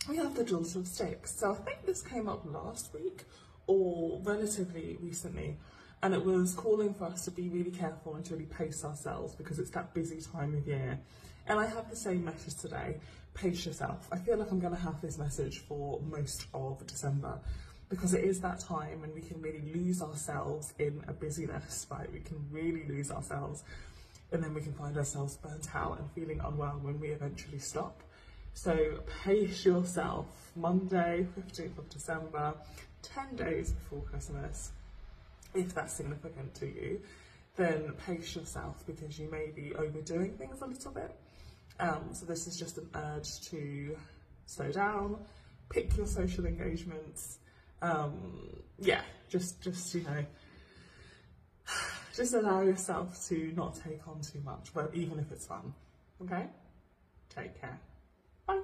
we have the Daughter of Sticks. So I think this came up last week or relatively recently, and it was calling for us to be really careful and to really pace ourselves because it's that busy time of year. And I have the same message today: pace yourself. I feel like I'm going to have this message for most of December because it is that time and we can really lose ourselves in a busyness, right? We can really lose ourselves, and then we can find ourselves burnt out and feeling unwell when we eventually stop. So pace yourself. Monday, 15th of December, 10 days before Christmas. If that's significant to you, then pace yourself because you may be overdoing things a little bit. So this is just an urge to slow down, pick your social engagements. Yeah, just you know, just allow yourself to not take on too much, but even if it's fun. Okay? Take care. Bye.